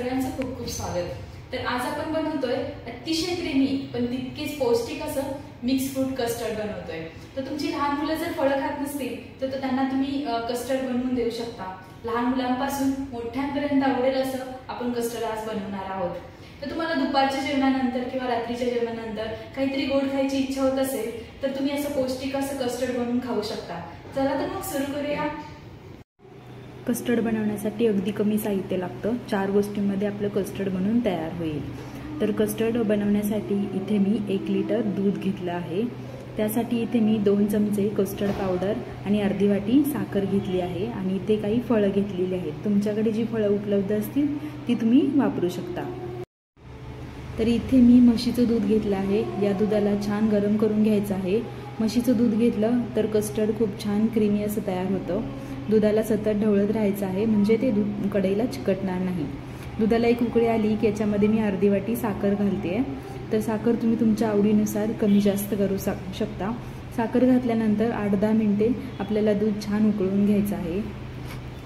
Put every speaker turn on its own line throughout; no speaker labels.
सगळ्यांचं खूप खूप स्वागत। तर आज आपण बनवतोय अतिशय क्रीमी पण तितकेच पौष्टिक असं मिक्स फ्रूट कस्टर्ड बनवतोय। तर तुमची लहान मुलं जर फळं खात नसतील तर त्यांना तुम्ही कस्टर्ड बनवून देऊ शकता। लहान मुलांपासून मोठ्यांपर्यंत आवडेल असं आपण कस्टर्ड आज बनवणार आहोत। तर तुम्हाला दुपारच्या जेवणानंतर किंवा रात्रीच्या जेवणानंतर काहीतरी गोड खायची इच्छा होत असेल तर तुम्ही असं पौष्टिक असं कस्टर्ड बनवून खाऊ शकता। चला तर मग सुरू करूया।
कस्टर्ड बनवण्यासाठी अगदी कमी साहित्य लागतं। 4 गोष्टींमध्ये आपलं कस्टर्ड बनवून तयार होईल। तर कस्टर्ड बनवण्यासाठी इथे मी 1 लिटर दूध घेतलं आहे। त्यासाठी इथे मी 2 चमचे कस्टर्ड पावडर आणि अर्धी वाटी साखर घेतली आहे आणि इथे काही फळं घेतलेली आहेत। तुमच्याकडे जी फळं उपलब्ध असतील ती तुम्ही वापरू शकता। तर इथे मी म्हशीचं दूध घेतलं आहे। या दुधाला छान गरम करून घ्यायचं आहे। म्हशीचं दूध घेतलं तर कस्टर्ड खूप छान क्रीमी असं तयार होतं। दुधाला सतत ढवळत राहायचं आहे म्हणजे ते दूध कढईला चिकटणार नाही। दुधाला एक उकळी आली की याच्यामध्ये मी अर्धी वाटी साखर घालते। तर साखर तुम्ही तुमच्या आवडीनुसार कमी जास्त करू शकता। साखर घातल्यानंतर 8-10 मिनिटे आपल्याला दूध छान उकळून घ्यायचं आहे।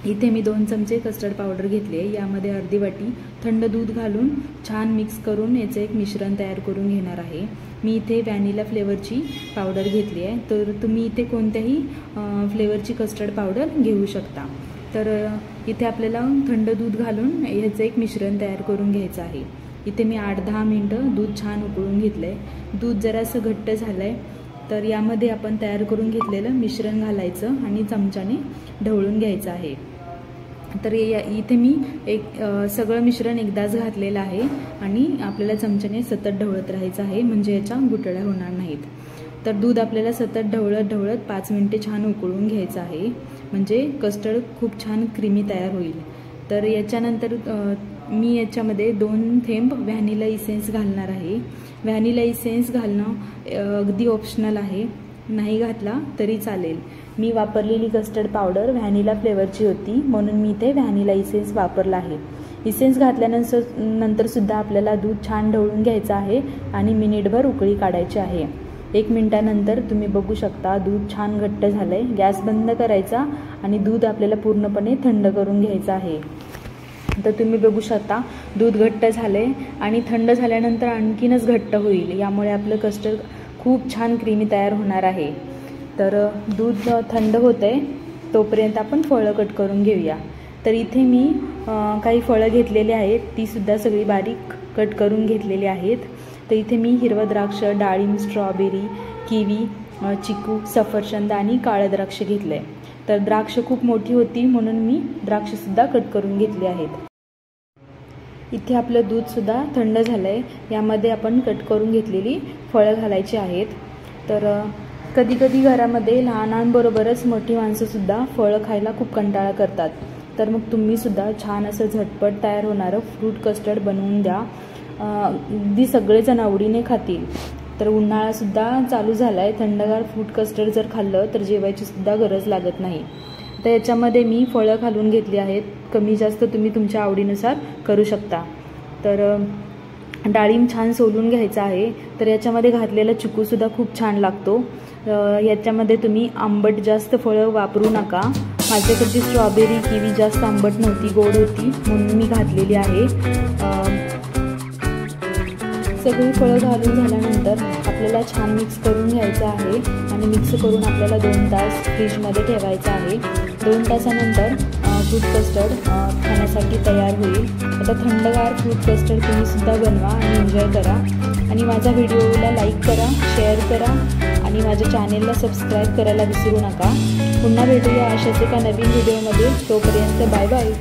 इथे मी 2 चमचे कस्टर्ड पावडर घेतली आहे। यामध्ये अर्धी वाटी थंड दूध घालून छान मिक्स करून याचं एक मिश्रण तयार करून घेणार आहे। मी इथे व्हॅनिला फ्लेवरची पावडर घेतली आहे। तर तुम्ही इथे कोणत्याही फ्लेवरची कस्टर्ड पावडर घेऊ शकता। तर इथे आपल्याला थंड दूध घालून याचं एक मिश्रण तयार करून घ्यायचं आहे। इथे मी 8-10 मिनिटं दूध छान उकळून घेतलं आहे। दूध जरासं घट्ट झालं आहे तर यामध्ये आपण तयार करून घेतलेलं मिश्रण घालायचं आणि चमच्याने ढवळून घ्यायचं आहे। तर इथे मी सगळं मिश्रण एकदाच घातलेलं आहे आणि आपल्याला चमच्याने सतत ढवळत राहायचं आहे म्हणजे याच्या गुठळ्या होणार नाहीत। तर दूध आपल्याला सतत ढवळत 5 मिनिटे छान उकळून घ्यायचं आहे म्हणजे कस्टर्ड खूप छान क्रीमी तयार होईल। तर याच्यानंतर मी याच्यामध्ये 2 थेंब व्हॅनिला इसेन्स घालणार आहे। व्हॅनिला इसेन्स घालणं अगदी ऑप्शनल आहे, नाही घातला तरी चालेल। मी वापरलेली कस्टर्ड पावडर व्हॅनिला फ्लेवरची होती म्हणून मी इथे व्हॅनिला इसेन्स वापरला आहे। इसेन्स घातल्यानंतर सुद्धा आपल्याला दूध छान ढवळून घ्यायचं आहे आणि मिनिटभर उकळी काढायची आहे। 1 मिनिटानंतर तुम्ही बघू शकता दूध छान घट्ट झालंय। गॅस बंद करायचा आणि दूध आपल्याला पूर्णपणे थंड करून घ्यायचं आहे। तर तुम्ही बघू शकता दूध घट्ट झाले आणि थंड झाल्यानंतर आणखीनच घट्ट होईल। यामुळे आपलं कस्टर्ड खूप छान क्रीमी तयार होणार आहे। तर दूध थंड होतंय तोपर्यंत आपण फळं कट करून घेऊया। तर इथे मी काही फळं घेतलेली आहेत, ती सुद्धा सगळी बारीक कट करून घेतलेली आहेत। तर इथे मी हिरवं द्राक्ष, डाळिंब, स्ट्रॉबेरी, किवी, चिकू, सफरचंद आणि काळं द्राक्ष घेतलंय। तर द्राक्ष खूप मोठी होती म्हणून मी द्राक्ष सुद्धा कट करून घेतली आहेत। इथे आपलं दूध सुद्धा थंड झालंय। यामध्ये आपण कट करून घेतलेली फळं घालायची आहेत। तर कधी घरामध्ये लहानांबरोबरच मोठी माणसं सुद्धा फळं खायला खूप कंटाळा करतात। तर मग तुम्ही सुद्धा छान असं झटपट तयार होणारं फ्रूट कस्टर्ड बनवून द्या। अगदी सगळेजण आवडीने खातील। तर उन्हाळा सुद्धा चालू झालाय, थंडगार फ्रूट कस्टर्ड जर खाल्लं तर जेवायची सुद्धा गरज लागत नाही। तर याच्यामध्ये मी फळं घालून घेतली आहेत, कमी जास्त तुम्ही तुमच्या आवडीनुसार करू शकता। तर डाळिंब छान सोलून घ्यायचं आहे। तर याच्यामध्ये घातलेला चिकू सुद्धा खूप छान लागतो। याच्यामध्ये तुम्ही आंबट जास्त फळं वापरू नका। माझ्याकडची स्ट्रॉबेरी, किवी जास्त आंबट नव्हती, गोड होती म्हणून मी घातलेली आहे। सगळी फळं घालून झाल्यानंतर आपल्याला छान मिक्स करून घ्यायचं आहे आणि मिक्स करून आपल्याला 2 तास फ्रीजमध्ये ठेवायचं आहे। 2 तासानंतर फ्रूट कस्टर्ड खाण्यासाठी तयार होईल। आता थंडगार फ्रूट कस्टर्ड तुम्ही सुद्धा बनवा आणि एन्जॉय करा। आणि माझ्या व्हिडिओला लाईक करा, शेअर करा आणि माझ्या चॅनेलला सबस्क्राईब करायला विसरू नका। पुन्हा भेटूया अशाच एका नवीन व्हिडिओमध्ये। तोपर्यंत बाय बाय।